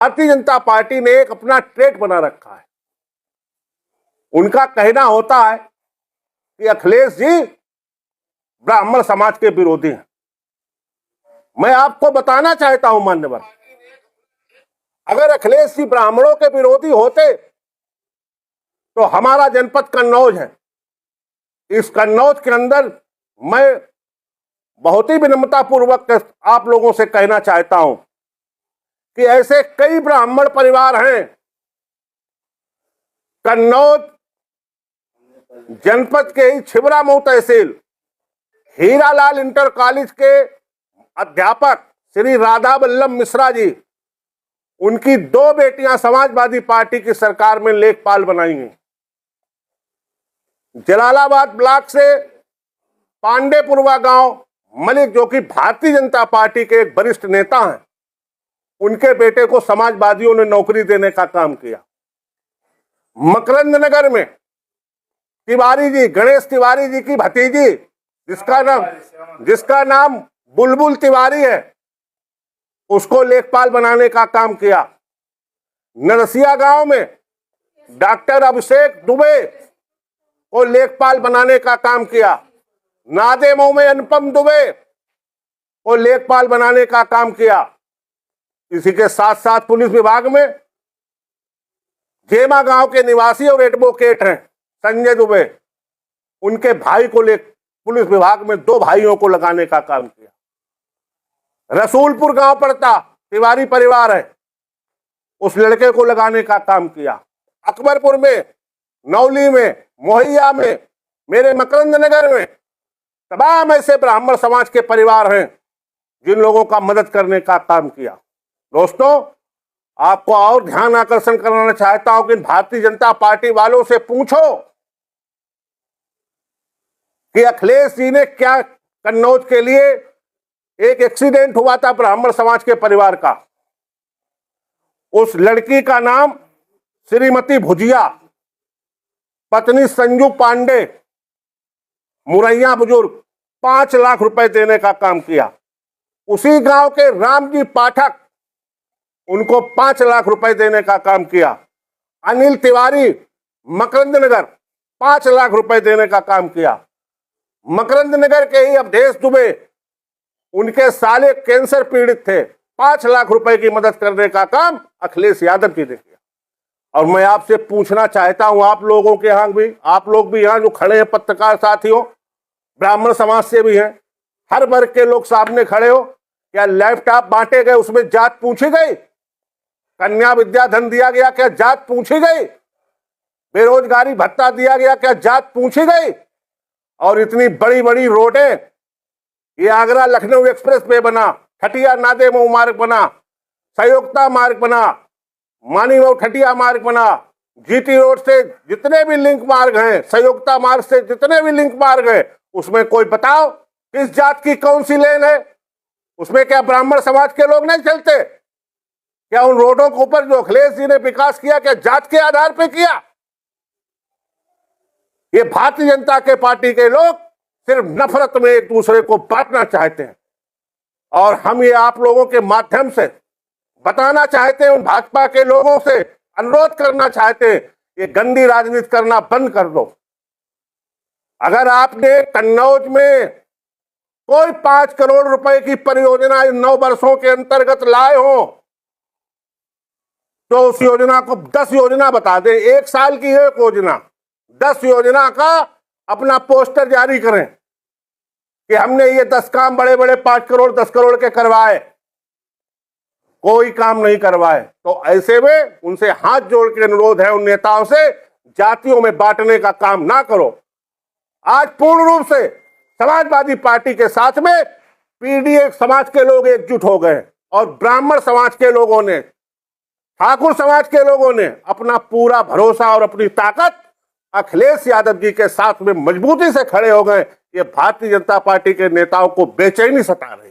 Bharatiya Janata party ने एक अपना ट्रेड बना रखा है। उनका कहना होता है कि अखिलेश जी ब्राह्मण समाज के विरोधी हैं। मैं आपको बताना चाहता हूं मान्यवर, अगर अखिलेश जी ब्राह्मणों के विरोधी होते तो हमारा जनपद कन्नौज है। इस कन्नौज के अंदर मैं बहुत ही विनम्रता पूर्वक आप लोगों से कहना चाहता हूं कि ऐसे कई ब्राह्मण परिवार हैं कन्नौज जनपद के ही छिबरामऊ तहसील हीरालाल इंटर कॉलेज के अध्यापक श्री राधा वल्लभ मिश्रा जी, उनकी 2 बेटियां समाजवादी पार्टी की सरकार में लेखपाल बनाई हैं। जलालाबाद ब्लॉक से पांडेपुरवा गांव मलिक, जो कि भारतीय जनता पार्टी के एक वरिष्ठ नेता हैं, उनके बेटे को समाजवादियों ने नौकरी देने का काम किया। मकरंद नगर में तिवारी जी, गणेश तिवारी जी की भतीजी, जिसका नाम बुलबुल तिवारी है, उसको लेखपाल बनाने का काम किया। नरसिया गांव में डॉक्टर अभिषेक दुबे को लेखपाल बनाने का काम किया। नादेमऊ में अनुपम दुबे को लेखपाल बनाने का काम किया। इसी के साथ साथ पुलिस विभाग में जेमा गांव के निवासी और एडवोकेट हैं संजय दुबे, उनके भाई को पुलिस विभाग में 2 भाइयों को लगाने का काम किया। रसूलपुर गांव पड़ता, तिवारी परिवार है, उस लड़के को लगाने का काम किया। अकबरपुर में, नौली में, मोहैया में, मेरे मकरंद नगर में तमाम ऐसे ब्राह्मण समाज के परिवार हैं जिन लोगों का मदद करने का काम किया। दोस्तों, आपको और ध्यान आकर्षण कराना चाहता हूं कि भारतीय जनता पार्टी वालों से पूछो कि अखिलेश जी ने क्या, कन्नौज के लिए एक एक्सीडेंट हुआ था ब्राह्मण समाज के परिवार का, उस लड़की का नाम श्रीमती भुजिया, पत्नी संजू पांडे, मुरैया बुजुर्ग, 5 लाख रुपए देने का काम किया। उसी गांव के रामजी पाठक, उनको 5 लाख रुपए देने का काम किया। अनिल तिवारी, मकरंद नगर, 5 लाख रुपए देने का काम किया। मकरंद नगर के ही अवधेश दुबे, उनके साले कैंसर पीड़ित थे, 5 लाख रुपए की मदद करने का काम अखिलेश यादव जी ने किया। और मैं आपसे पूछना चाहता हूं, आप लोगों के यहां भी, आप लोग भी यहां जो खड़े हैं पत्रकार साथियों, ब्राह्मण समाज से भी हैं, हर वर्ग के लोग सामने खड़े हो, क्या लैपटॉप बांटे गए उसमें जात पूछी गई? कन्या विद्या धन दिया गया, क्या जात पूछी गई? बेरोजगारी भत्ता दिया गया, क्या जात पूछी गई? और इतनी बड़ी बड़ी रोडें, ये आगरा लखनऊ एक्सप्रेस वे बना, ठटिया नादेमऊ मार्ग बना, संयोक्ता मार्ग बना, मानीमऊ ठटिया मार्ग बना, जीटी रोड से जितने भी लिंक मार्ग हैं, संयोक्ता मार्ग से जितने भी लिंक मार्ग हैं, उसमें कोई बताओ किस जात की कौन सी लेन है? उसमें क्या ब्राह्मण समाज के लोग नहीं चलते? क्या उन रोडों के ऊपर जो अखिलेश जी ने विकास किया, क्या जात के आधार पर किया? ये भारतीय जनता के पार्टी के लोग सिर्फ नफरत में एक दूसरे को बांटना चाहते हैं। और हम ये आप लोगों के माध्यम से बताना चाहते हैं, उन भाजपा के लोगों से अनुरोध करना चाहते हैं, ये गंदी राजनीति करना बंद कर दो। अगर आपने कन्नौज में कोई 5 करोड़ रुपए की परियोजना इन 9 वर्षों के अंतर्गत लाए हो, तो उस योजना को 10 योजना बता दें। 1 साल की 1 योजना, 10 योजना का अपना पोस्टर जारी करें कि हमने ये 10 काम बड़े बड़े 5 करोड़ 10 करोड़ के करवाए। कोई काम नहीं करवाए। तो ऐसे में उनसे हाथ जोड़ के अनुरोध है, उन नेताओं से, जातियों में बांटने का काम ना करो। आज पूर्ण रूप से समाजवादी पार्टी के साथ में पीडीए समाज के लोग एकजुट हो गए और ब्राह्मण समाज के लोगों ने, ठाकुर समाज के लोगों ने अपना पूरा भरोसा और अपनी ताकत अखिलेश यादव जी के साथ में मजबूती से खड़े हो गए। ये भारतीय जनता पार्टी के नेताओं को बेचैनी सता रही है।